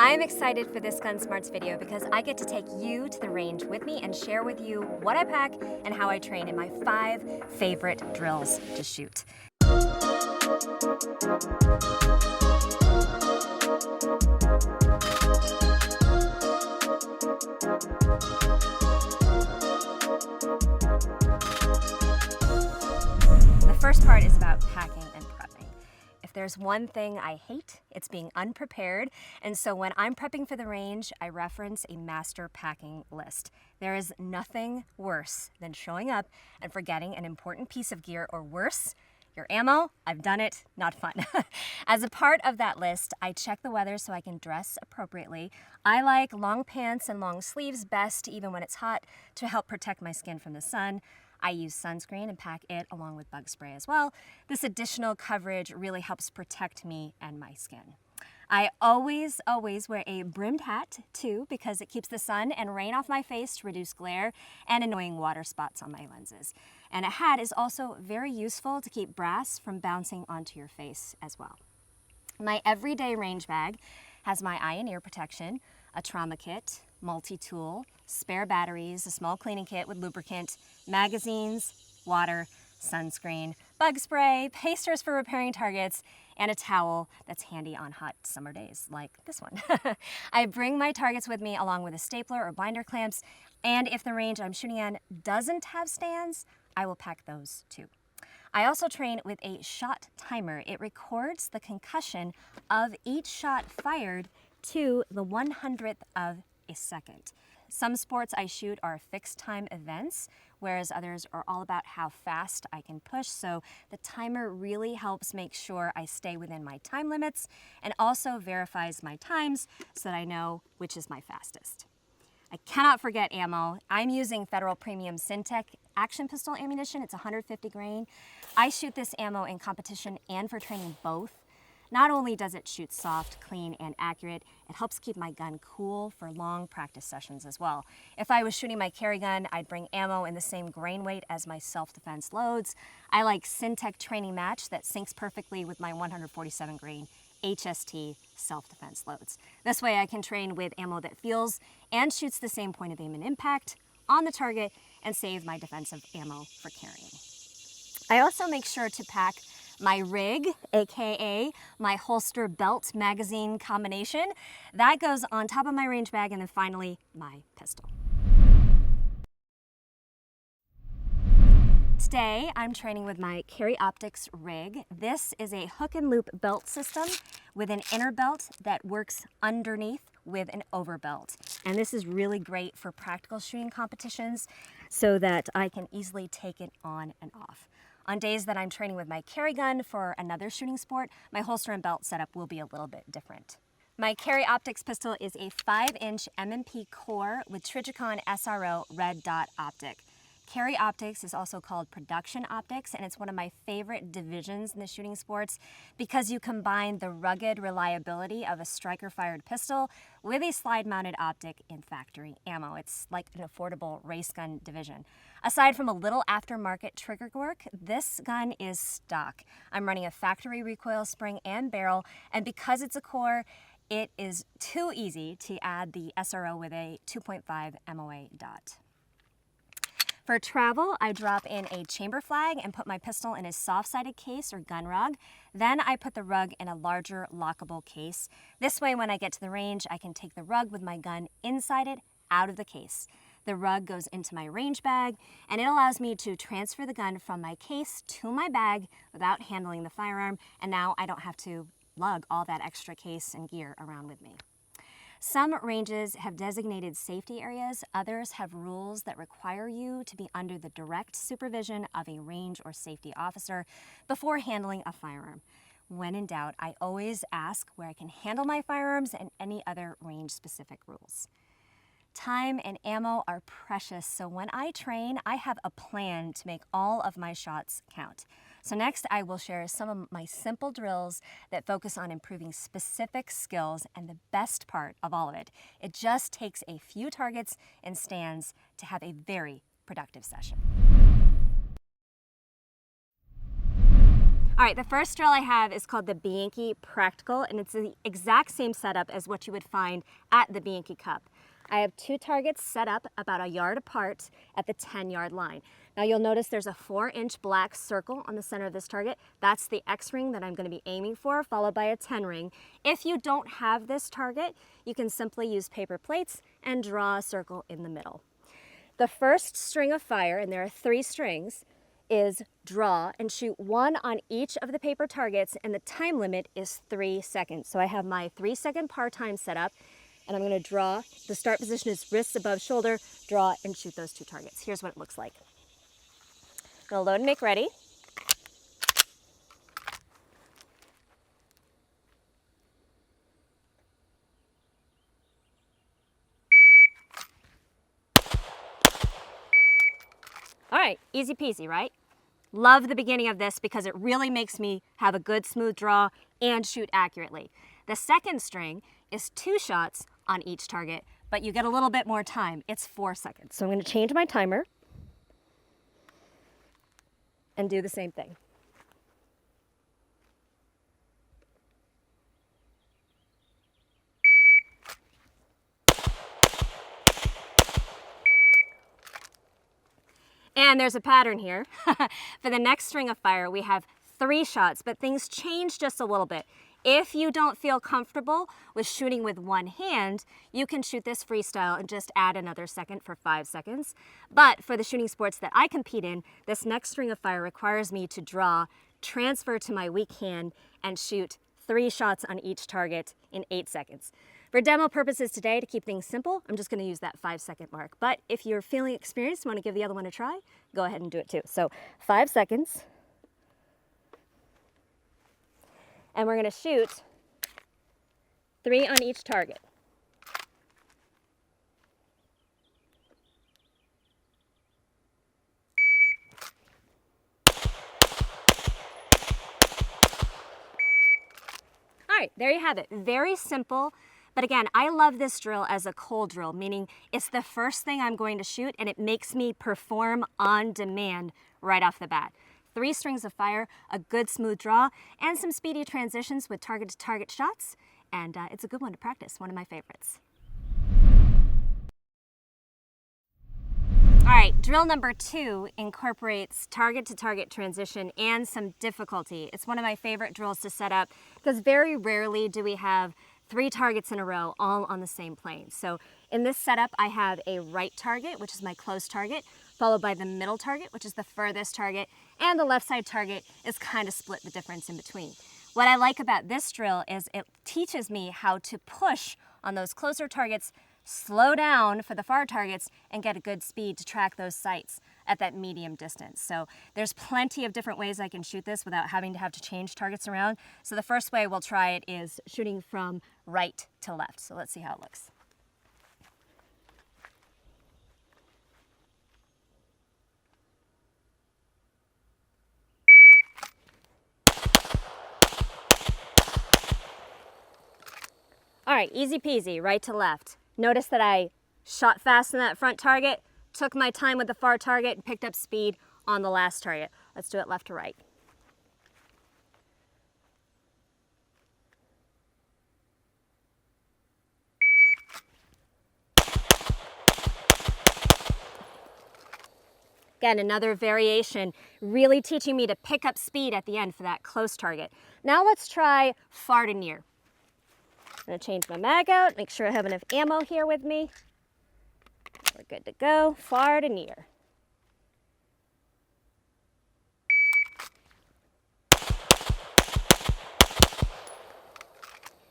I'm excited for this GUNSMARTS video because I get to take you to the range with me and share with you what I pack and how I train in my 5 favorite drills to shoot. The first part is about packing and prepping. If there's one thing I hate, it's being unprepared, and so when I'm prepping for the range, I reference a master packing list. There is nothing worse than showing up and forgetting an important piece of gear, or worse, your ammo. I've done it, not fun. As a part of that list, I check the weather so I can dress appropriately. I like long pants and long sleeves best, even when it's hot, to help protect my skin from the sun. I use sunscreen and pack it along with bug spray as well. This additional coverage really helps protect me and my skin. I always wear a brimmed hat too, because it keeps the sun and rain off my face to reduce glare and annoying water spots on my lenses. And a hat is also very useful to keep brass from bouncing onto your face as well. My everyday range bag has my eye and ear protection, a trauma kit, multi-tool, spare batteries, a small cleaning kit with lubricant, magazines, water, sunscreen, bug spray, pasters for repairing targets, and a towel that's handy on hot summer days like this one. I bring my targets with me along with a stapler or binder clamps, and if the range I'm shooting on doesn't have stands, I will pack those too. I also train with a shot timer. It records the concussion of each shot fired to the 100th of a second. Some sports I shoot are fixed time events, whereas others are all about how fast I can push, so the timer really helps make sure I stay within my time limits and also verifies my times so that I know which is my fastest. I cannot forget ammo. I'm using Federal Premium Syntech action pistol ammunition. It's 150 grain. I shoot this ammo in competition and for training both. Not only does it shoot soft, clean, and accurate, it helps keep my gun cool for long practice sessions as well. If I was shooting my carry gun, I'd bring ammo in the same grain weight as my self-defense loads. I like Syntech Training Match that syncs perfectly with my 147 grain HST self-defense loads. This way I can train with ammo that feels and shoots the same point of aim and impact on the target and save my defensive ammo for carrying. I also make sure to pack my rig, aka my holster belt magazine combination. That goes on top of my range bag, and then finally my pistol. Today I'm training with my Carry Optics rig. This is a hook and loop belt system with an inner belt that works underneath with an overbelt. And this is really great for practical shooting competitions so that I can easily take it on and off. On days that I'm training with my carry gun for another shooting sport, my holster and belt setup will be a little bit different. My Carry Optics pistol is a 5-inch M&P core with Trijicon SRO red dot optic. Carry Optics is also called Production Optics, and it's one of my favorite divisions in the shooting sports because you combine the rugged reliability of a striker-fired pistol with a slide-mounted optic in factory ammo. It's like an affordable race gun division. Aside from a little aftermarket trigger work, this gun is stock. I'm running a factory recoil spring and barrel, and because it's a core, it is too easy to add the SRO with a 2.5 MOA dot. For travel, I drop in a chamber flag and put my pistol in a soft-sided case or gun rug. Then I put the rug in a larger lockable case. This way, when I get to the range, I can take the rug with my gun inside it out of the case. The rug goes into my range bag, and it allows me to transfer the gun from my case to my bag without handling the firearm, and now I don't have to lug all that extra case and gear around with me. Some ranges have designated safety areas. Others have rules that require you to be under the direct supervision of a range or safety officer before handling a firearm. When in doubt, I always ask where I can handle my firearms and any other range-specific rules. Time and ammo are precious, so when I train, I have a plan to make all of my shots count. So next, I will share some of my simple drills that focus on improving specific skills, and the best part of all of it, it just takes a few targets and stands to have a very productive session. All right, the first drill I have is called the BIANCHI Practical, and it's the exact same setup as what you would find at the BIANCHI Cup. I have 2 targets set up about a yard apart at the 10-yard line. Now you'll notice there's a 4-inch black circle on the center of this target. That's the X ring that I'm going to be aiming for, followed by a 10 ring. If you don't have this target, you can simply use paper plates and draw a circle in the middle. The first string of fire, and there are 3 strings, is draw and shoot 1 on each of the paper targets, and the time limit is 3 seconds. So I have my 3-second par time set up, and I'm going to draw. The start position is wrists above shoulder, draw and shoot those 2 targets. Here's what it looks like. I'm going to load and make ready. All right, easy peasy, right? Love the beginning of this because it really makes me have a good smooth draw and shoot accurately. The second string is 2 shots on each target, but you get a little bit more time. It's 4 seconds. So I'm going to change my timer and do the same thing. And there's a pattern here. For the next string of fire, we have 3 shots, but things change just a little bit. If you don't feel comfortable with shooting with one hand, you can shoot this freestyle and just add another second for 5 seconds. But for the shooting sports that I compete in, this next string of fire requires me to draw, transfer to my weak hand, and shoot 3 shots on each target in 8 seconds. For demo purposes today, to keep things simple, I'm just going to use that 5-second mark. But if you're feeling experienced and want to give the other one a try, go ahead and do it too. So 5 seconds. And we're going to shoot 3 on each target. All right, there you have it. Very simple. But again, I love this drill as a cold drill, meaning it's the first thing I'm going to shoot and it makes me perform on demand right off the bat. 3 strings of fire, a good smooth draw, and some speedy transitions with target-to-target shots. And it's a good one to practice, one of my favorites. All right, drill number 2 incorporates target-to-target transition and some difficulty. It's one of my favorite drills to set up because very rarely do we have 3 targets in a row all on the same plane. So in this setup, I have a right target, which is my close target, followed by the middle target, which is the furthest target, and the left side target is kind of split the difference in between. What I like about this drill is it teaches me how to push on those closer targets, slow down for the far targets, and get a good speed to track those sights at that medium distance. So there's plenty of different ways I can shoot this without having to have to change targets around. So the first way we'll try it is shooting from right to left. So let's see how it looks. All right, easy peasy, right to left. Notice that I shot fast in that front target, took my time with the far target, and picked up speed on the last target. Let's do it left to right. Again, another variation, really teaching me to pick up speed at the end for that close target. Now let's try far to near. I'm going to change my mag out, make sure I have enough ammo here with me. We're good to go, far to near.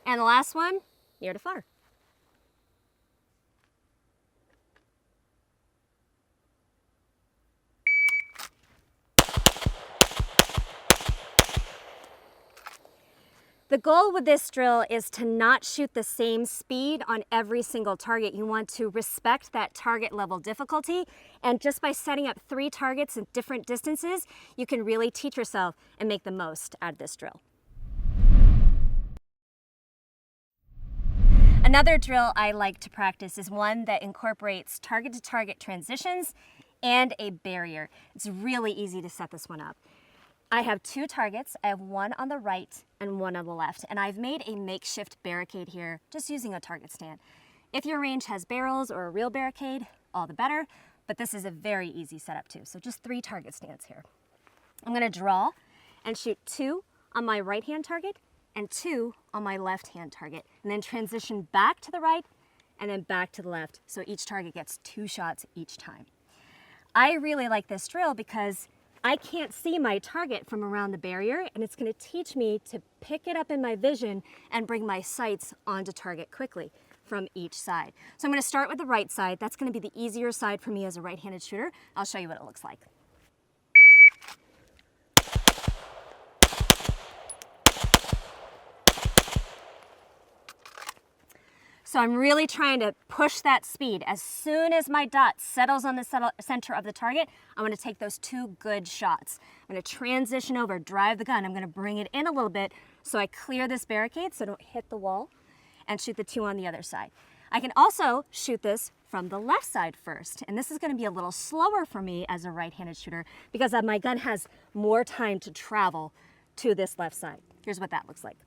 And the last one, near to far. The goal with this drill is to not shoot the same speed on every single target. You want to respect that target level difficulty, and just by setting up 3 targets at different distances, you can really teach yourself and make the most out of this drill. Another drill I like to practice is one that incorporates target-to-target transitions and a barrier. It's really easy to set this one up. I have two targets. I have one on the right and one on the left, and I've made a makeshift barricade here just using a target stand. If your range has barrels or a real barricade, all the better, but this is a very easy setup too. So just 3 target stands here. I'm gonna draw and shoot 2 on my right-hand target and 2 on my left-hand target, and then transition back to the right and then back to the left, so each target gets 2 shots each time. I really like this drill because I can't see my target from around the barrier, and it's gonna teach me to pick it up in my vision and bring my sights onto target quickly from each side. So I'm gonna start with the right side. That's gonna be the easier side for me as a right-handed shooter. I'll show you what it looks like. So I'm really trying to push that speed. As soon as my dot settles on the center of the target, I'm gonna take those 2 good shots. I'm gonna transition over, drive the gun. I'm gonna bring it in a little bit so I clear this barricade so I don't hit the wall, and shoot the 2 on the other side. I can also shoot this from the left side first, and this is gonna be a little slower for me as a right-handed shooter because my gun has more time to travel to this left side. Here's what that looks like.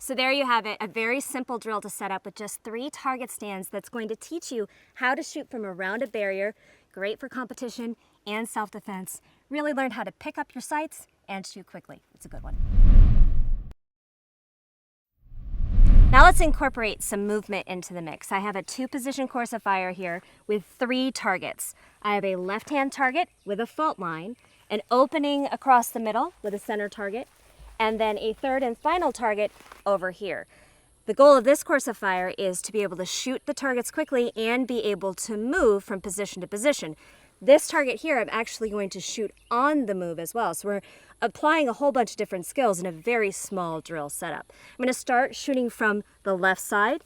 So there you have it, a very simple drill to set up with just 3 target stands that's going to teach you how to shoot from around a barrier. Great for competition and self-defense. Really learn how to pick up your sights and shoot quickly. It's a good one. Now let's incorporate some movement into the mix. I have a 2-position course of fire here with 3 targets. I have a left-hand target with a fault line, an opening across the middle with a center target, and then a 3rd and final target over here. The goal of this course of fire is to be able to shoot the targets quickly and be able to move from position to position. This target here, I'm actually going to shoot on the move as well. So we're applying a whole bunch of different skills in a very small drill setup. I'm gonna start shooting from the left side,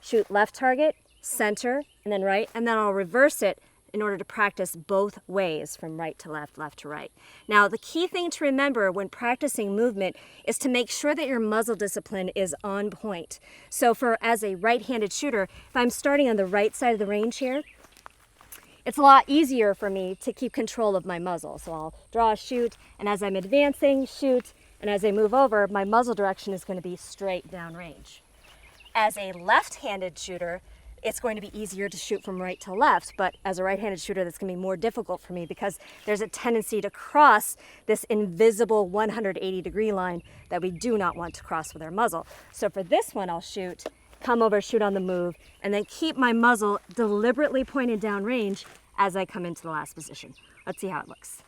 shoot left target, center, and then right, and then I'll reverse it in order to practice both ways from right to left, left to right. Now, the key thing to remember when practicing movement is to make sure that your muzzle discipline is on point. So as a right-handed shooter, if I'm starting on the right side of the range here, it's a lot easier for me to keep control of my muzzle. So I'll draw, shoot, and as I'm advancing, shoot, and as I move over, my muzzle direction is going to be straight downrange. As a left-handed shooter, it's going to be easier to shoot from right to left, but as a right-handed shooter, that's going to be more difficult for me because there's a tendency to cross this invisible 180-degree line that we do not want to cross with our muzzle. So for this one, I'll shoot, come over, shoot on the move, and then keep my muzzle deliberately pointed downrange as I come into the last position. Let's see how it looks.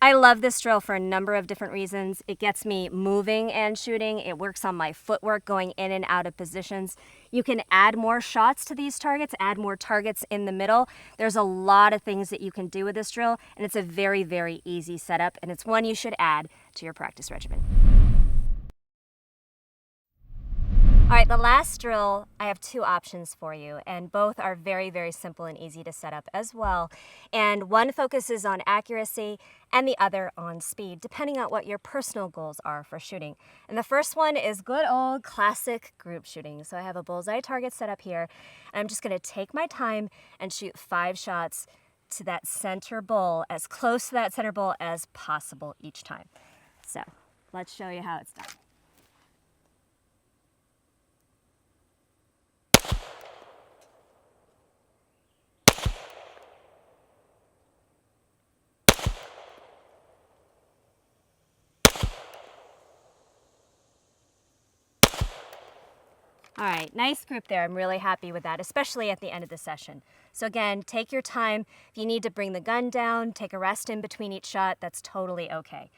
I love this drill for a number of different reasons. It gets me moving and shooting. It works on my footwork going in and out of positions. You can add more shots to these targets, add more targets in the middle. There's a lot of things that you can do with this drill, and it's a very, very easy setup, and it's one you should add to your practice regimen. All right, the last drill, I have 2 options for you, and both are very, very simple and easy to set up as well. And one focuses on accuracy and the other on speed, depending on what your personal goals are for shooting. And the first one is good old classic group shooting. So I have a bullseye target set up here, and I'm just gonna take my time and shoot 5 shots to that center bull, as close to that center bull as possible each time. So let's show you how it's done. All right, nice group there. I'm really happy with that, especially at the end of the session. So again, take your time. If you need to bring the gun down, take a rest in between each shot, that's totally okay.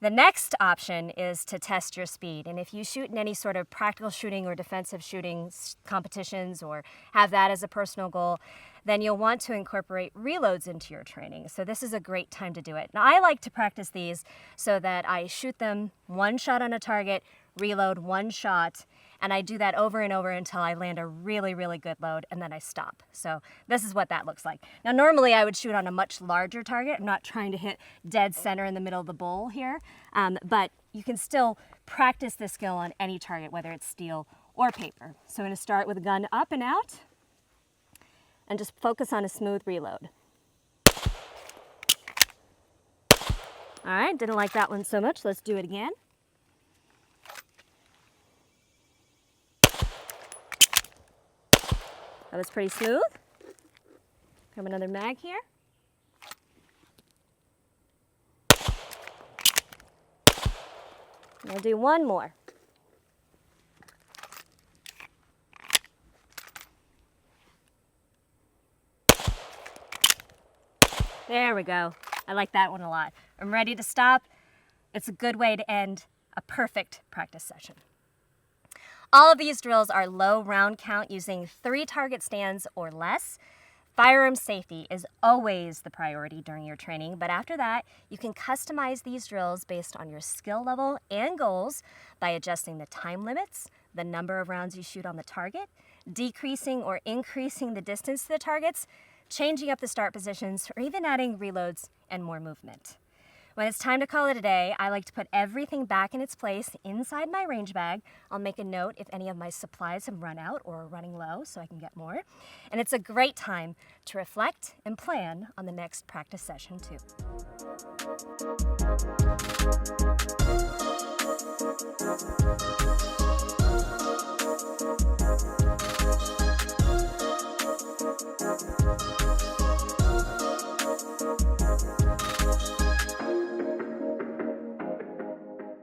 The next option is to test your speed. And if you shoot in any sort of practical shooting or defensive shooting competitions or have that as a personal goal, then you'll want to incorporate reloads into your training. So this is a great time to do it. Now I like to practice these so that I shoot them one shot on a target, reload one shot, and I do that over and over until I land a really, really good load, and then I stop. So this is what that looks like. Now normally I would shoot on a much larger target. I'm not trying to hit dead center in the middle of the bowl here, but you can still practice this skill on any target, whether it's steel or paper. So I'm gonna start with a gun up and out, and just focus on a smooth reload. All right, didn't like that one so much. Let's do it again. That was pretty smooth. Grab another mag here. We'll do one more. There we go. I like that one a lot. I'm ready to stop. It's a good way to end a perfect practice session. All of these drills are low round count using 3 target stands or less. Firearm safety is always the priority during your training, but after that, you can customize these drills based on your skill level and goals by adjusting the time limits, the number of rounds you shoot on the target, decreasing or increasing the distance to the targets, changing up the start positions, or even adding reloads and more movement. When it's time to call it a day, I like to put everything back in its place inside my range bag. I'll make a note if any of my supplies have run out or are running low so I can get more. And it's a great time to reflect and plan on the next practice session too.